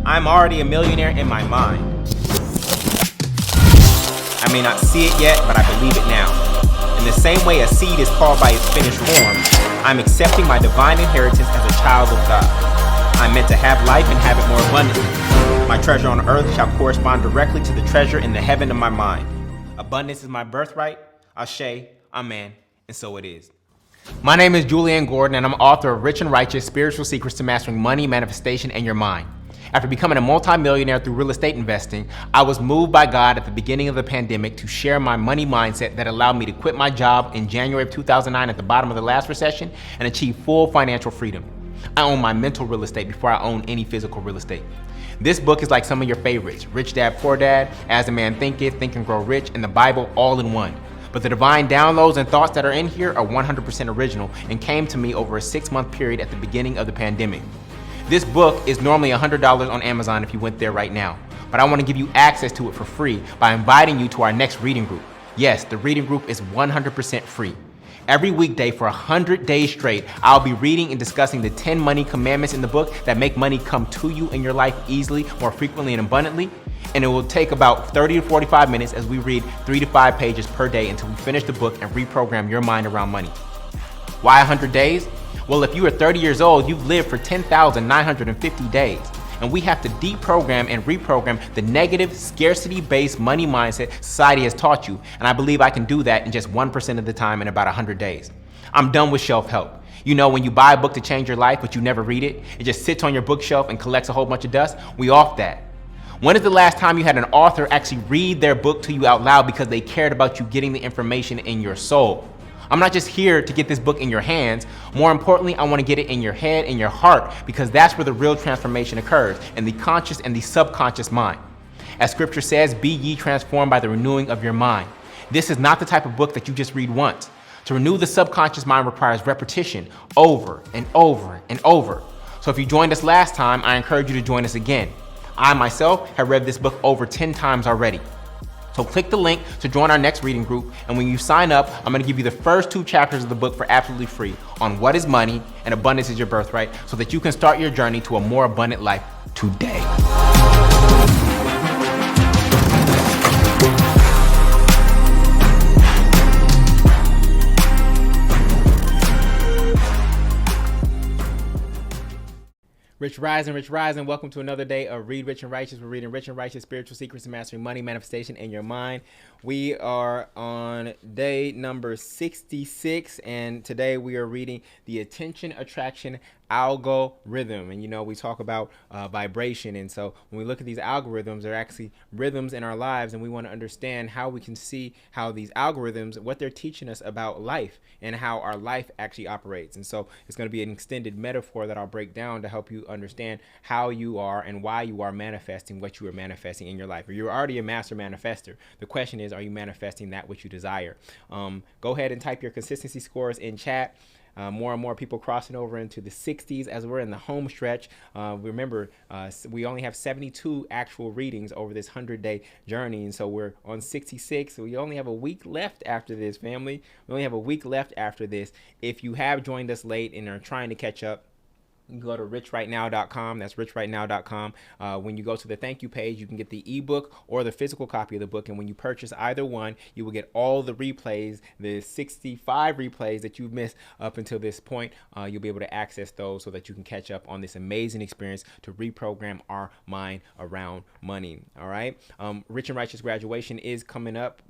I'm already a millionaire in my mind. I may not see it yet, but I believe it now. In the same way a seed is called by its finished form, I'm accepting my divine inheritance as a child of God. I'm meant to have life and have it more abundantly. My treasure on earth shall correspond directly to the treasure in the heaven of my mind. Abundance is my birthright. Ashe, amen, and so it is. My name is Jullien Gordon, and I'm author of Rich and Righteous: Spiritual Secrets to Mastering Money, Manifestation, and Your Mind. After becoming a multimillionaire through real estate investing, I was moved by God at the beginning of the pandemic to share my money mindset that allowed me to quit my job in January of 2009 at the bottom of the last recession and achieve full financial freedom. I own my mental real estate before I own any physical real estate. This book is like some of your favorites: Rich Dad, Poor Dad, As a Man Thinketh, Think and Grow Rich, and the Bible all in one. But the divine downloads and thoughts that are in here are 100% original and came to me over a 6-month period at the beginning of the pandemic. This book is normally $100 on Amazon if you went there right now, but I want to give you access to it for free by inviting you to our next reading group. Yes, the reading group is 100% free. Every weekday for 100 days straight, I'll be reading and discussing the 10 money commandments in the book that make money come to you in your life easily, more frequently, and abundantly. And it will take about 30 to 45 minutes as we read 3 to 5 pages per day until we finish the book and reprogram your mind around money. Why 100 days? Well, if you are 30 years old, you've lived for 10,950 days. And we have to deprogram and reprogram the negative, scarcity-based money mindset society has taught you. And I believe I can do that in just 1% of the time in about 100 days. I'm done with shelf help. You know, when you buy a book to change your life, but you never read it, it just sits on your bookshelf and collects a whole bunch of dust. We off that. When is the last time you had an author actually read their book to you out loud because they cared about you getting the information in your soul? I'm not just here to get this book in your hands. More importantly, I want to get it in your head and your heart, because that's where the real transformation occurs, in the conscious and the subconscious mind. As scripture says, be ye transformed by the renewing of your mind. This is not the type of book that you just read once. To renew the subconscious mind requires repetition over and over and over. So if you joined us last time, I encourage you to join us again. I myself have read this book over 10 times already. So click the link to join our next reading group, and when you sign up, I'm going to give you the first 2 chapters of the book for absolutely free on what is money and abundance is your birthright, so that you can start your journey to a more abundant life today. Rich Rising, welcome to another day of Read Rich and Righteous. We're reading Rich and Righteous: Spiritual Secrets to Mastering Money, Manifestation, and Your Mind. We are on day number 66, and today we are reading the Attention Attraction Algo-Rhythm. And you know, we talk about vibration, and so when we look at these algorithms, they're actually rhythms in our lives, and we want to understand how we can see how these algorithms, what they're teaching us about life and how our life actually operates. And so it's going to be an extended metaphor that I'll break down to help you understand how you are and why you are manifesting what you are manifesting in your life. Or you're already a master manifester. The question is, are you manifesting that which you desire? Go ahead and type your consistency scores in chat. More and more people crossing over into the 60s as we're in the home stretch. Remember, we only have 72 actual readings over this 100-day journey, and so we're on 66. So we only have a week left after this, family. We only have a week left after this. If you have joined us late and are trying to catch up, you can go to richrightnow.com. That's richrightnow.com. When you go to the thank you page, you can get the ebook or the physical copy of the book. And when you purchase either one, you will get all the replays, the 65 replays that you've missed up until this point. You'll be able to access those so that you can catch up on this amazing experience to reprogram our mind around money. All right. Rich and Righteous graduation is coming up,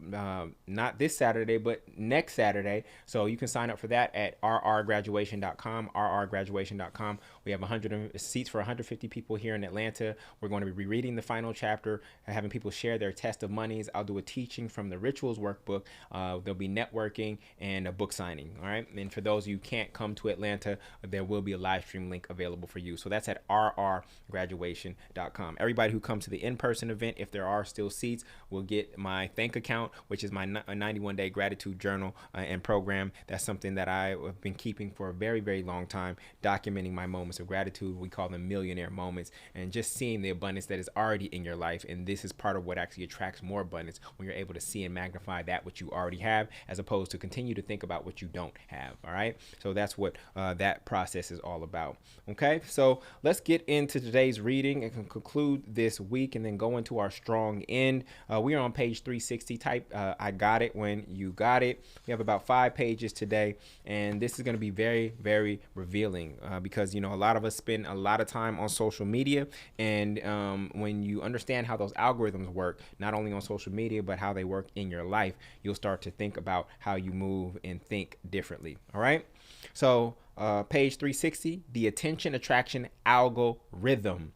not this Saturday, but next Saturday. So you can sign up for that at rrgraduation.com, rrgraduation.com. We have 100 seats for 150 people here in Atlanta. We're going to be rereading the final chapter, having people share their test of monies. I'll do a teaching from the Rituals workbook. There'll be networking and a book signing. All right. And for those of you who can't come to Atlanta, there will be a live stream link available for you. So that's at rrgraduation.com. Everybody who comes to the in-person event, if there are still seats, will get my Thank account, which is my 91-day gratitude journal and program. That's something that I have been keeping for a very, very long time, documenting my moments moments of gratitude. We call them millionaire moments, and just seeing the abundance that is already in your life. And this is part of what actually attracts more abundance, when you're able to see and magnify that which you already have, as opposed to continue to think about what you don't have. All right. So that's what that process is all about. Okay. So let's get into today's reading and conclude this week, and then go into our strong end. We are on page 360. Type I got it when you got it. We have about 5 pages today, and this is going to be very, very revealing because, you know, a lot of us spend a lot of time on social media, and when you understand how those algorithms work, not only on social media, but how they work in your life, you'll start to think about how you move and think differently. All right. So page 360, the attention attraction algorithm.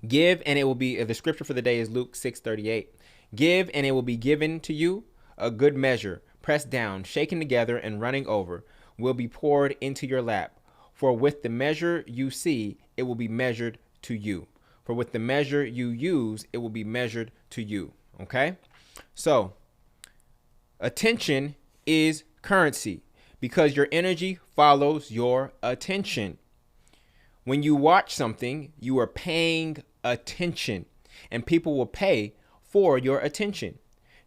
Give, and it will be, the scripture for the day is Luke 6:38. Give, and it will be given to you. A good measure, pressed down, shaken together, and running over, will be poured into your lap. For with the measure you see, it will be measured to you. For with the measure you use, it will be measured to you. Okay? So, attention is currency, because your energy follows your attention. When you watch something, you are paying attention, and people will pay for your attention.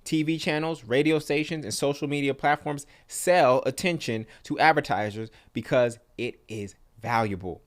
TV channels, radio stations, and social media platforms sell attention to advertisers because it is valuable.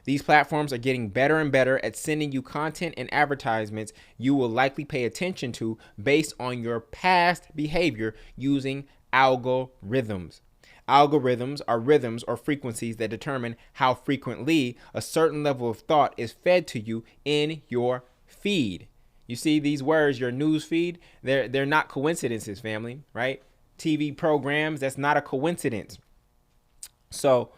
These platforms are getting better and better at sending you content and advertisements you will likely pay attention to based on your past behavior using algorithms. Algorithms are rhythms or frequencies that determine how frequently a certain level of thought is fed to you in your feed. You see these words, your news feed, they're not coincidences, family, right? TV programs, that's not a coincidence. So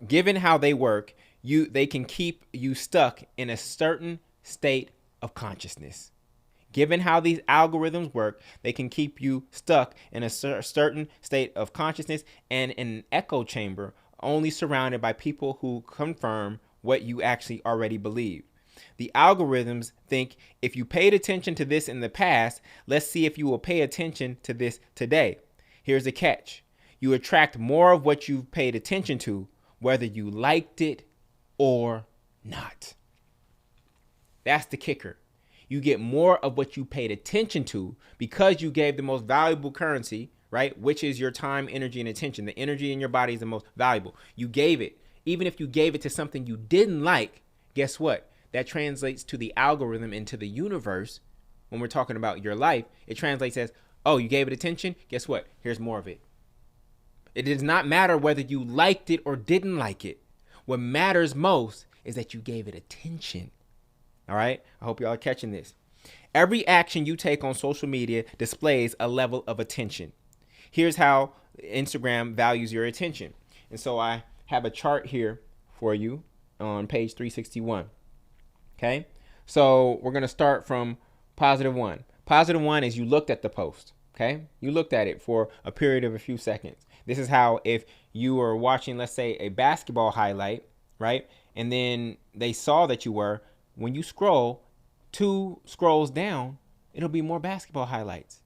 given how they work, they can keep you stuck in a certain state of consciousness. Given how these algorithms work, they can keep you stuck in a certain state of consciousness and in an echo chamber, only surrounded by people who confirm what you actually already believe. The algorithms think, if you paid attention to this in the past, let's see if you will pay attention to this today. Here's the catch. You attract more of what you've paid attention to, whether you liked it or not. That's the kicker. You get more of what you paid attention to because you gave the most valuable currency, right? Which is your time, energy, and attention. The energy in your body is the most valuable. You gave it. Even if you gave it to something you didn't like, guess what? That translates to the algorithm into the universe. When we're talking about your life, it translates as, oh, you gave it attention? Guess what? Here's more of it. It does not matter whether you liked it or didn't like it. What matters most is that you gave it attention. All right? I hope y'all are catching this. Every action you take on social media displays a level of attention. Here's how Instagram values your attention. And so I have a chart here for you on page 361. Okay, so we're going to start from +1. +1 is you looked at the post. Okay, you looked at it for a period of a few seconds. This is how, if you were watching, let's say, a basketball highlight, right? And then they saw that you were, when you scroll 2 scrolls down, it'll be more basketball highlights.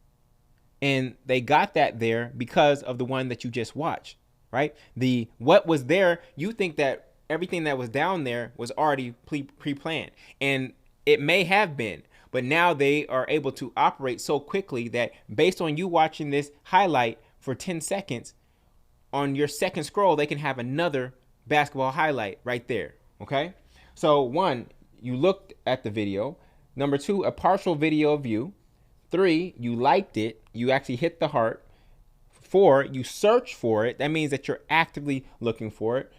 And they got that there because of the one that you just watched, right? What was there, you think that everything that was down there was already pre-planned, and it may have been, but now they are able to operate so quickly that based on you watching this highlight for 10 seconds, on your second scroll, they can have another basketball highlight right there. Okay. So 1, you looked at the video. Number 2, a partial video view. 3, you liked it. You actually hit the heart. 4, you search for it. That means that you're actively looking for it.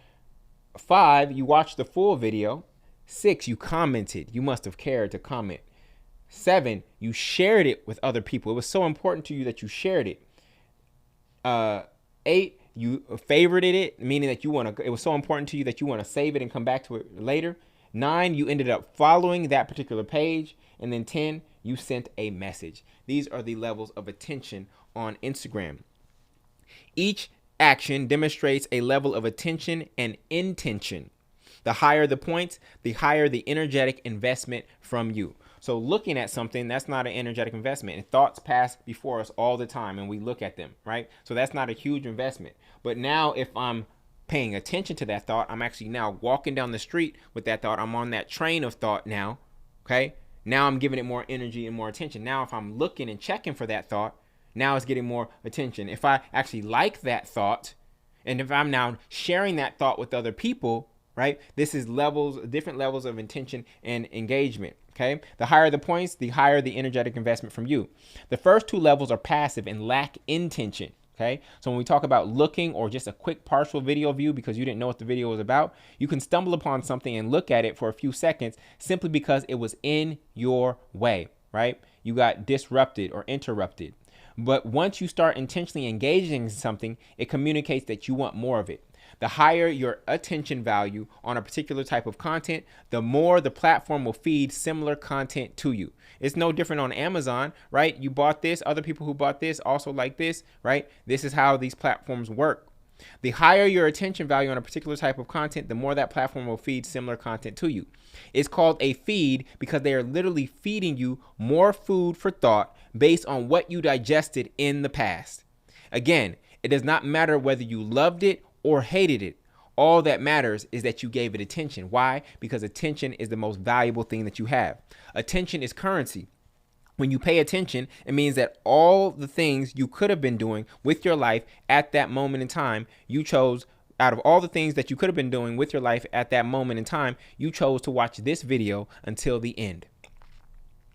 5, you watched the full video. 6, you commented. You must have cared to comment. 7, you shared it with other people. It was so important to you that you shared it. 8, you favorited it, meaning that it was so important to you that you want to save it and come back to it later. 9, you ended up following that particular page. And then 10, you sent a message. These are the levels of attention on Instagram. Each action demonstrates a level of attention and intention. The higher the points, the higher the energetic investment from you. So looking at something, that's not an energetic investment. And thoughts pass before us all the time and we look at them, right? So that's not a huge investment. But now if I'm paying attention to that thought. I'm actually now walking down the street with that thought. I'm on that train of thought now. Okay. Now I'm giving it more energy and more attention. Now, if I'm looking and checking for that thought, now it's getting more attention. If I actually like that thought, and if I'm now sharing that thought with other people, right? This is different levels of intention and engagement. Okay. The higher the points, the higher the energetic investment from you. The first two levels are passive and lack intention. Okay. So when we talk about looking or just a quick partial video view because you didn't know what the video was about, you can stumble upon something and look at it for a few seconds simply because it was in your way, right? You got disrupted or interrupted. But once you start intentionally engaging in something, it communicates that you want more of it. The higher your attention value on a particular type of content, the more the platform will feed similar content to you. It's no different on Amazon, right? You bought this, other people who bought this also like this, right? This is how these platforms work. The higher your attention value on a particular type of content, the more that platform will feed similar content to you. It's called a feed because they are literally feeding you more food for thought based on what you digested in the past. Again, it does not matter whether you loved it or hated it. All that matters is that you gave it attention. Why? Because attention is the most valuable thing that you have. Attention is currency. When you pay attention, it means that all the things you could have been doing with your life at that moment in time, you chose, out of all the things that you could have been doing with your life at that moment in time, you chose to watch this video until the end.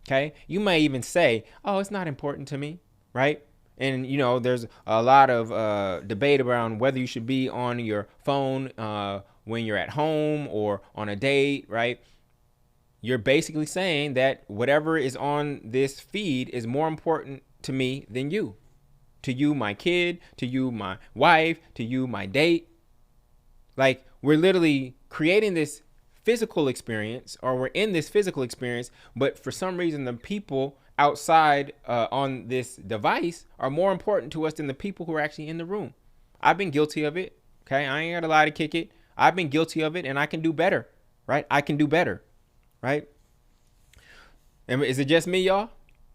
Okay? You may even say, oh, it's not important to me, right? And, you know, there's a lot of debate around whether you should be on your phone when you're at home or on a date, right? You're basically saying that whatever is on this feed is more important to me than you. To you, my kid, to you, my wife, to you, my date. Like, we're literally creating this physical experience, or we're in this physical experience, but for some reason, the people outside on this device are more important to us than the people who are actually in the room. I've been guilty of it. Okay. I ain't got a lie to kick it. I've been guilty of it, and I can do better, right? I can do better, right? And is it just me, y'all?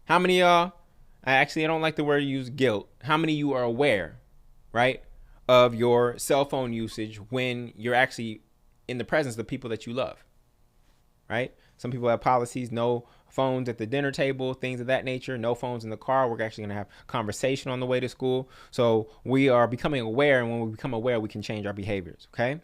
How many of y'all, I don't like the word use guilt. How many of you are aware, right, of your cell phone usage when you're actually in the presence of the people that you love, right? Some people have policies, no phones at the dinner table, things of that nature, no phones in the car. We're actually going to have conversation on the way to school. So we are becoming aware, and when we become aware, we can change our behaviors, okay?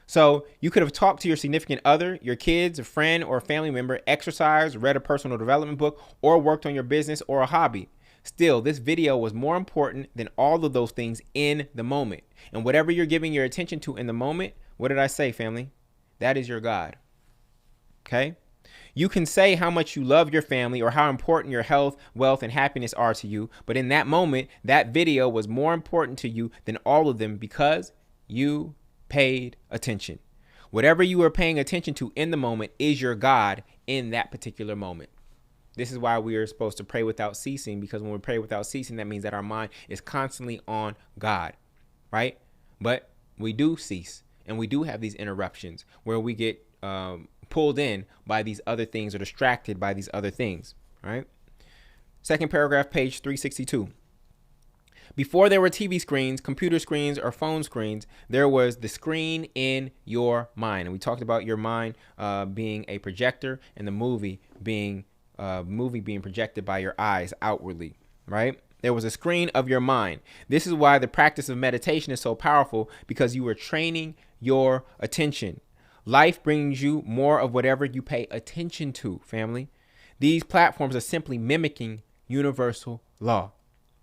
So you could have talked to your significant other, your kids, a friend, or a family member, exercised, read a personal development book, or worked on your business or a hobby. Still, this video was more important than all of those things in the moment. And whatever you're giving your attention to in the moment, what did I say, family? That is your God. Okay? You can say how much you love your family or how important your health, wealth, and happiness are to you, but in that moment, that video was more important to you than all of them because you paid attention. Whatever you are paying attention to in the moment is your God in that particular moment. This is why we are supposed to pray without ceasing, because when we pray without ceasing, that means that our mind is constantly on God, right? But we do cease, and we do have these interruptions where we get pulled in by these other things or distracted by these other things, right? Second paragraph, page 362. Before there were TV screens, computer screens, or phone screens, there was the screen in your mind. And we talked about your mind being a projector and the movie being projected by your eyes outwardly, right? There was a screen of your mind. This is why the practice of meditation is so powerful, because you are training your attention. Life brings you more of whatever you pay attention to, family. These platforms are simply mimicking universal law,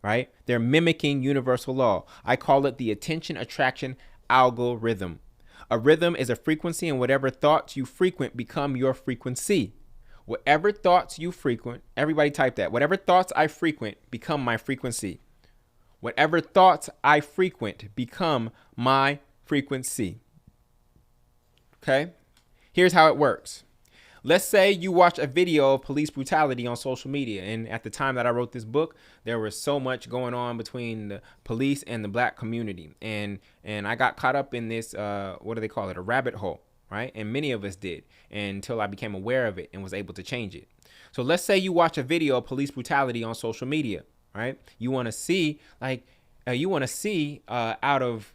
right? They're mimicking universal law. I call it the attention attraction algorithm. A rhythm is a frequency, and whatever thoughts you frequent become your frequency. Whatever thoughts you frequent, everybody type that. Whatever thoughts I frequent become my frequency. Whatever thoughts I frequent become my frequency. Okay? Here's how it works. Let's say you watch a video of police brutality on social media. And at the time that I wrote this book, there was so much going on between the police and the black community. And I got caught up in this, what do they call it? A rabbit hole, right? And many of us did, until I became aware of it and was able to change it. So let's say you watch a video of police brutality on social media, right? You want to see, out of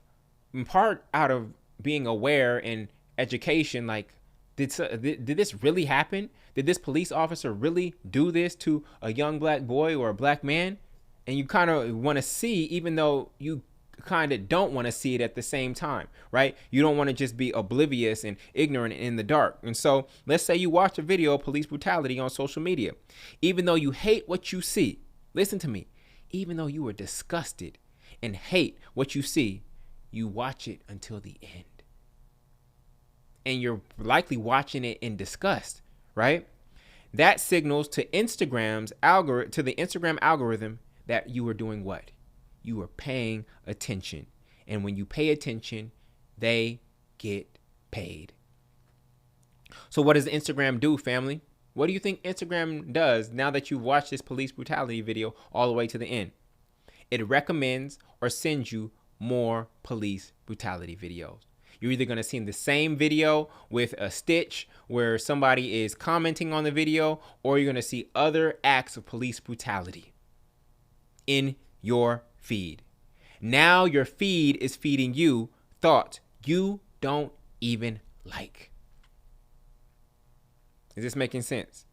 in part out of being aware and education, like, did this really happen? Did this police officer really do this to a young black boy or a black man? And you kind of want to see, even though you kind of don't want to see it at the same time, right? You don't want to just be oblivious and ignorant in the dark. And so let's say you watch a video of police brutality on social media. Even though you hate what you see, listen to me, even though you are disgusted and hate what you see, you watch it until the end. And you're likely watching it in disgust, right? That signals to the Instagram algorithm that you are doing what? You are paying attention. And when you pay attention, they get paid. So what does Instagram do, family? What do you think Instagram does now that you've watched this police brutality video all the way to the end? It recommends or sends you more police brutality videos. You're either going to see the same video with a stitch where somebody is commenting on the video, or you're going to see other acts of police brutality in your feed. Now your feed is feeding you thoughts you don't even like. Is this making sense?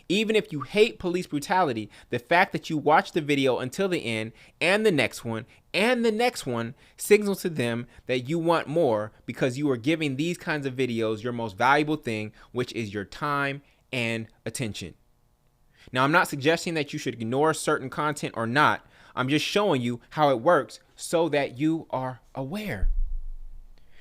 Even if you hate police brutality, the fact that you watch the video until the end and the next one and the next one signals to them that you want more, because you are giving these kinds of videos your most valuable thing, which is your time and attention. Now, I'm not suggesting that you should ignore certain content or not. I'm just showing you how it works so that you are aware.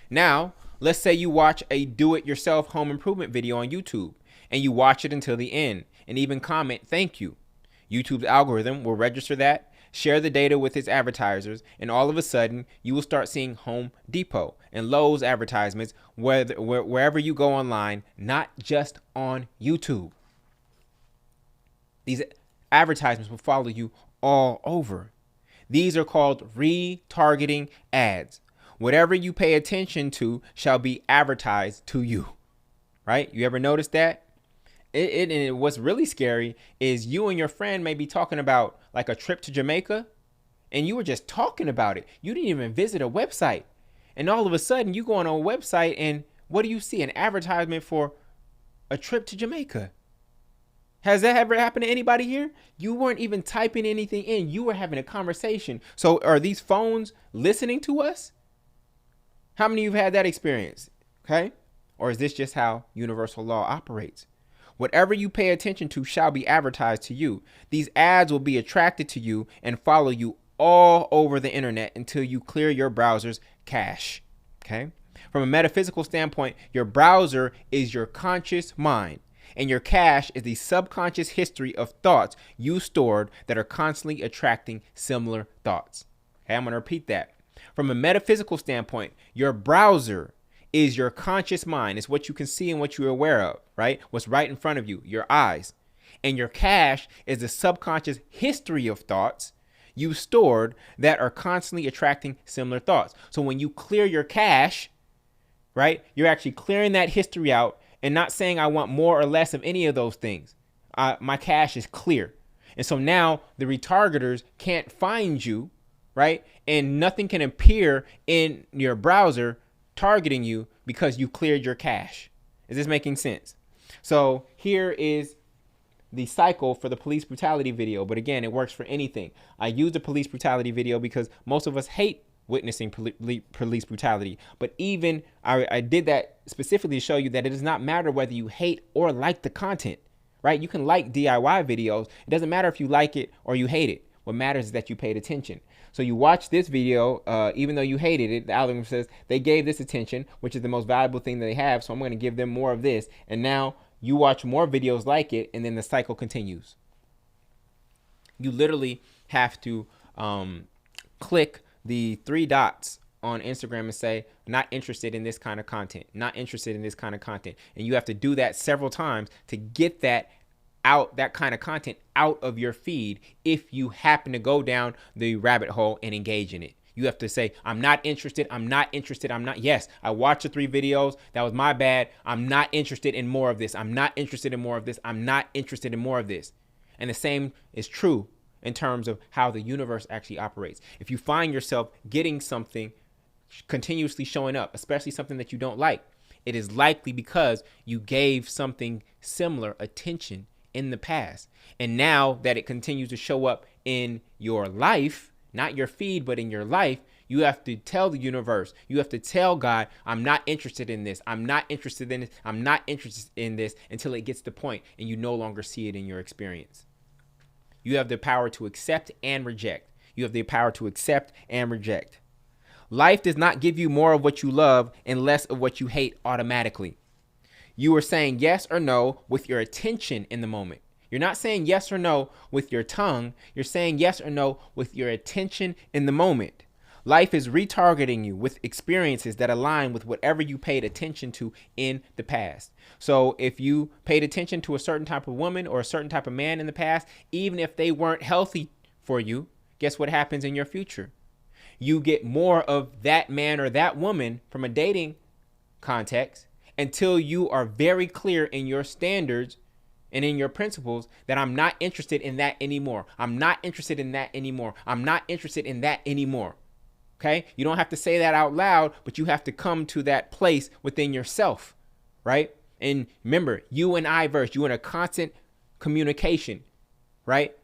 Now, let's say you watch a do-it-yourself home improvement video on YouTube and you watch it until the end and even comment, "Thank you." YouTube's algorithm will register that, share the data with its advertisers, and all of a sudden you will start seeing Home Depot and Lowe's advertisements wherever you go online, not just on YouTube. These advertisements will follow you all over. These are called retargeting ads. Whatever you pay attention to shall be advertised to you, right? You ever notice that? And what's really scary is you and your friend may be talking about like a trip to Jamaica, and you were just talking about it. You didn't even visit a website. And all of a sudden you go on a website and what do you see? An advertisement for a trip to Jamaica. Has that ever happened to anybody here? You weren't even typing anything in. You were having a conversation. So are these phones listening to us? How many of you have had that experience? Okay. Or is this just how universal law operates? Whatever you pay attention to shall be advertised to you. These ads will be attracted to you and follow you all over the internet until you clear your browser's cache. Okay. From a metaphysical standpoint, your browser is your conscious mind, and your cache is the subconscious history of thoughts you stored that are constantly attracting similar thoughts. Okay, I'm going to repeat that. From a metaphysical standpoint, your browser is your conscious mind. It's what you can see and what you're aware of, right? What's right in front of you, your eyes. And your cache is the subconscious history of thoughts you stored that are constantly attracting similar thoughts. So when you clear your cache, right, you're actually clearing that history out and not saying I want more or less of any of those things. My cache is clear. And so now the retargeters can't find you, right? And nothing can appear in your browser targeting you because you cleared your cache. Is this making sense? So here is the cycle for the police brutality video. But again, it works for anything. I use the police brutality video because most of us hate witnessing police brutality. But even I did that specifically to show you that it does not matter whether you hate or like the content, right? You can like DIY videos. It doesn't matter if you like it or you hate it. What matters is that you paid attention. So you watch this video, even though you hated it, the algorithm says they gave this attention, which is the most valuable thing that they have. So I'm going to give them more of this. And now you watch more videos like it, and then the cycle continues. You literally have to click the 3 dots on Instagram and say, not interested in this kind of content, not interested in this kind of content. And you have to do that several times to get that kind of content out of your feed if you happen to go down the rabbit hole and engage in it. You have to say, I'm not interested, I'm not interested, I'm not. Yes, I watched the 3 videos. That was my bad. I'm not interested in more of this. I'm not interested in more of this. I'm not interested in more of this. And the same is true in terms of how the universe actually operates. If you find yourself getting something continuously showing up, especially something that you don't like, it is likely because you gave something similar attention in the past. And now that it continues to show up in your life, not your feed, but in your life, you have to tell the universe, you have to tell God, I'm not interested in this. I'm not interested in this. I'm not interested in this until it gets to the point and you no longer see it in your experience. You have the power to accept and reject. You have the power to accept and reject. Life does not give you more of what you love and less of what you hate automatically. You are saying yes or no with your attention in the moment. You're not saying yes or no with your tongue. You're saying yes or no with your attention in the moment. Life is retargeting you with experiences that align with whatever you paid attention to in the past. So if you paid attention to a certain type of woman or a certain type of man in the past, even if they weren't healthy for you, guess what happens in your future? You get more of that man or that woman from a dating context until you are very clear in your standards and in your principles that I'm not interested in that anymore. I'm not interested in that anymore. I'm not interested in that anymore. Okay? You don't have to say that out loud, but you have to come to that place within yourself, right? And remember, you and I verse, you in a constant communication, right?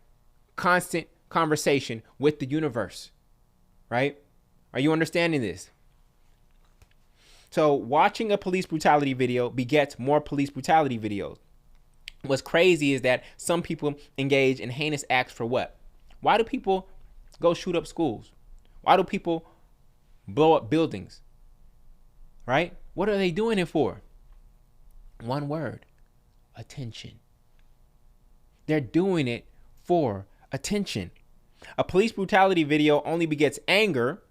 Constant conversation with the universe. Right? Are you understanding this? So watching a police brutality video begets more police brutality videos. What's crazy is that some people engage in heinous acts for what? Why do people go shoot up schools? Why do people blow up buildings? Right? What are they doing it for? One word: attention. They're doing it for attention. A police brutality video only begets anger,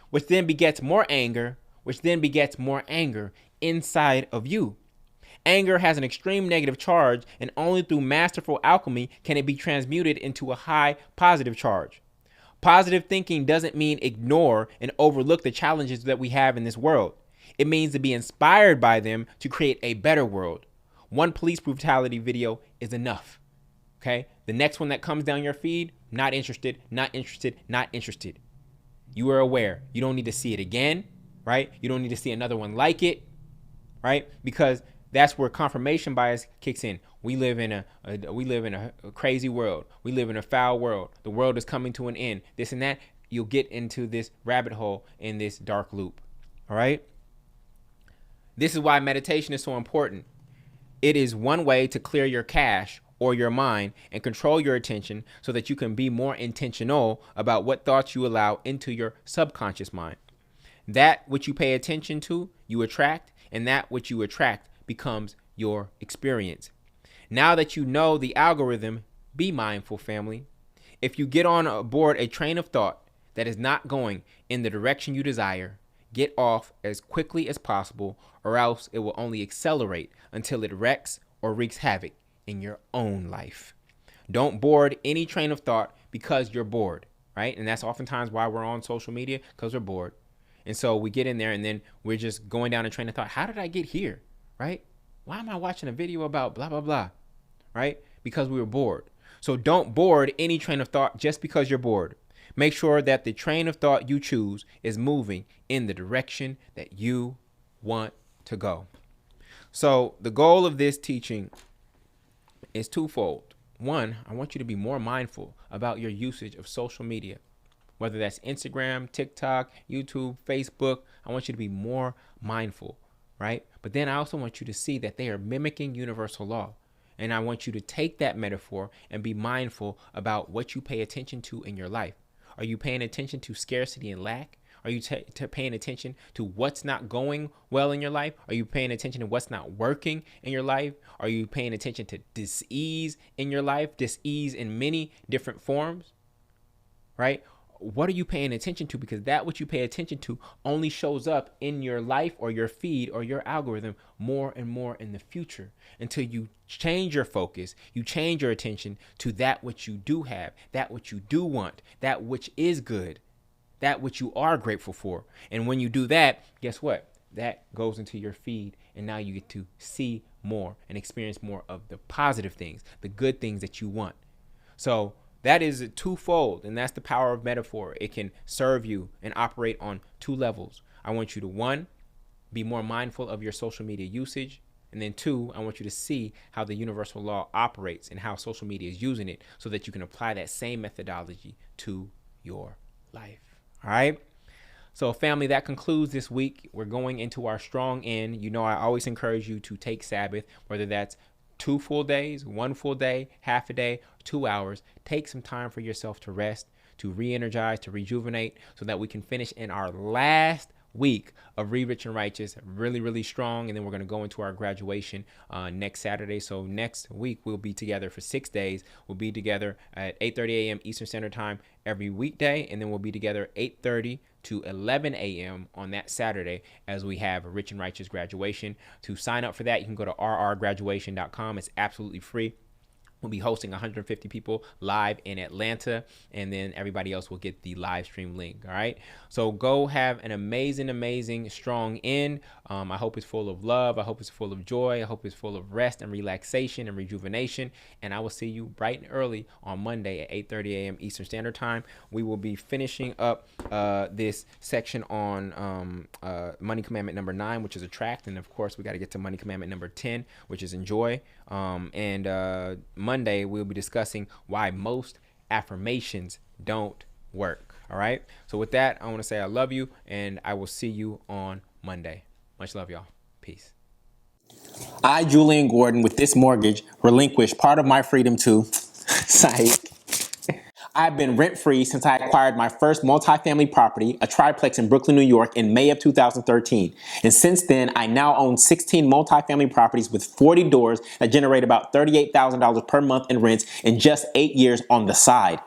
which then begets more anger, which then begets more anger inside of you. Anger has an extreme negative charge, and only through masterful alchemy can it be transmuted into a high positive charge. Positive thinking doesn't mean ignore and overlook the challenges that we have in this world. It means to be inspired by them to create a better world. One police brutality video is enough. Okay? The next one that comes down your feed, not interested, not interested, not interested. You are aware. You don't need to see it again, right? You don't need to see another one like it, right? Because that's where confirmation bias kicks in. We live in a crazy world. We live in a foul world. The world is coming to an end. This and that. You'll get into this rabbit hole in this dark loop. All right? This is why meditation is so important. It is one way to clear your cache or your mind and control your attention so that you can be more intentional about what thoughts you allow into your subconscious mind. That which you pay attention to, you attract, and that which you attract becomes your experience. Now that you know the algorithm, be mindful, family. If you get on board a train of thought that is not going in the direction you desire, get off as quickly as possible, or else it will only accelerate until it wrecks or wreaks havoc in your own life. Don't board any train of thought because you're bored, right? And that's oftentimes why we're on social media, because we're bored. And so we get in there and then we're just going down a train of thought. How did I get here, right? Why am I watching a video about blah, blah, blah, right? Because we were bored. So don't board any train of thought just because you're bored. Make sure that the train of thought you choose is moving in the direction that you want to go. So the goal of this teaching is twofold. One, I want you to be more mindful about your usage of social media, whether that's Instagram, TikTok, YouTube, Facebook. I want you to be more mindful, right? But then I also want you to see that they are mimicking universal law. And I want you to take that metaphor and be mindful about what you pay attention to in your life. Are you paying attention to scarcity and lack? Are you paying attention to what's not going well in your life? Are you paying attention to what's not working in your life? Are you paying attention to dis-ease in your life? Dis-ease in many different forms, right? What are you paying attention to? Because that what you pay attention to only shows up in your life or your feed or your algorithm more and more in the future until you change your focus, you change your attention to that which you do have, that which you do want, that which is good, that which you are grateful for. And when you do that, guess what? That goes into your feed, and now you get to see more and experience more of the positive things, the good things that you want. So that is a twofold, and that's the power of metaphor. It can serve you and operate on two levels. I want you to, one, be more mindful of your social media usage. And then two, I want you to see how the universal law operates and how social media is using it so that you can apply that same methodology to your life. All right. So family, that concludes this week. We're going into our strong end. You know, I always encourage you to take Sabbath, whether that's 2 full days, 1 full day, half a day, 2 hours. Take some time for yourself to rest, to re-energize, to rejuvenate, so that we can finish in our last week of Read Rich and Righteous really, really strong. And then we're going to go into our graduation next Saturday. So next week we'll be together for 6 days. We'll be together at 8:30 a.m. Eastern Standard Time every weekday, and then we'll be together 8:30 to 11 a.m. on that Saturday as we have a Rich and Righteous graduation. To sign up for that, you can go to rrgraduation.com. It's absolutely free. We'll be hosting 150 people live in Atlanta, and then everybody else will get the live stream link. All right. So go have an amazing, amazing, strong end. I hope it's full of love. I hope it's full of joy. I hope it's full of rest and relaxation and rejuvenation. And I will see you bright and early on Monday at 8:30 a.m. Eastern Standard Time. We will be finishing up this section on money commandment number 9, which is attract. And of course, we got to get to money commandment number 10, which is enjoy. Monday, we'll be discussing why most affirmations don't work. All right. So with that, I want to say I love you, and I will see you on Monday. Much love, y'all. Peace. I, Jullien Gordon, with this mortgage, relinquish part of my freedom to psych. I've been rent-free since I acquired my first multifamily property, a triplex in Brooklyn, New York, in May of 2013. And since then, I now own 16 multifamily properties with 40 doors that generate about $38,000 per month in rents in just 8 years on the side.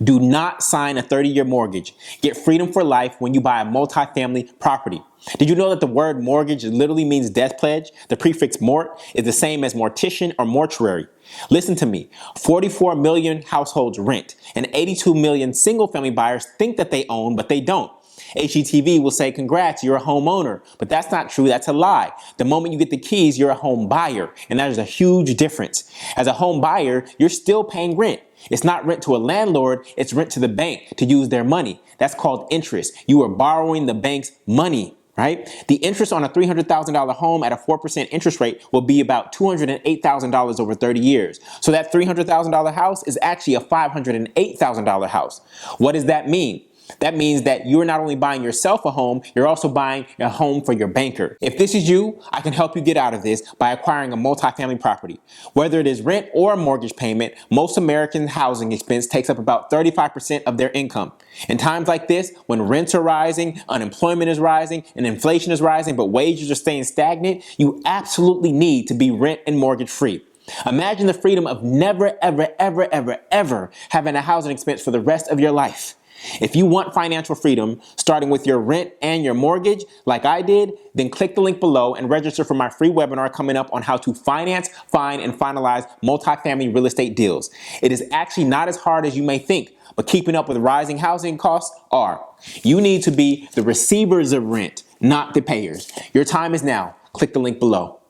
Do not sign a 30-year mortgage. Get freedom for life when you buy a multifamily property. Did you know that the word mortgage literally means death pledge? The prefix mort is the same as mortician or mortuary. Listen to me. 44 million households rent, and 82 million single-family buyers think that they own, but they don't. HGTV will say, congrats, you're a homeowner. But that's not true. That's a lie. The moment you get the keys, you're a home buyer. And that is a huge difference. As a home buyer, you're still paying rent. It's not rent to a landlord. It's rent to the bank to use their money. That's called interest. You are borrowing the bank's money. Right? The interest on a $300,000 home at a 4% interest rate will be about $208,000 over 30 years. So that $300,000 house is actually a $508,000 house. What does that mean? That means that you're not only buying yourself a home, you're also buying a home for your banker. If this is you, I can help you get out of this by acquiring a multifamily property. Whether it is rent or a mortgage payment, most American housing expense takes up about 35% of their income. In times like this, when rents are rising, unemployment is rising, and inflation is rising, but wages are staying stagnant, you absolutely need to be rent and mortgage free. Imagine the freedom of never, ever, ever, ever, ever having a housing expense for the rest of your life. If you want financial freedom, starting with your rent and your mortgage, like I did, then click the link below and register for my free webinar coming up on how to finance, find, and finalize multifamily real estate deals. It is actually not as hard as you may think, but keeping up with rising housing costs are. You need to be the receivers of rent, not the payers. Your time is now. Click the link below.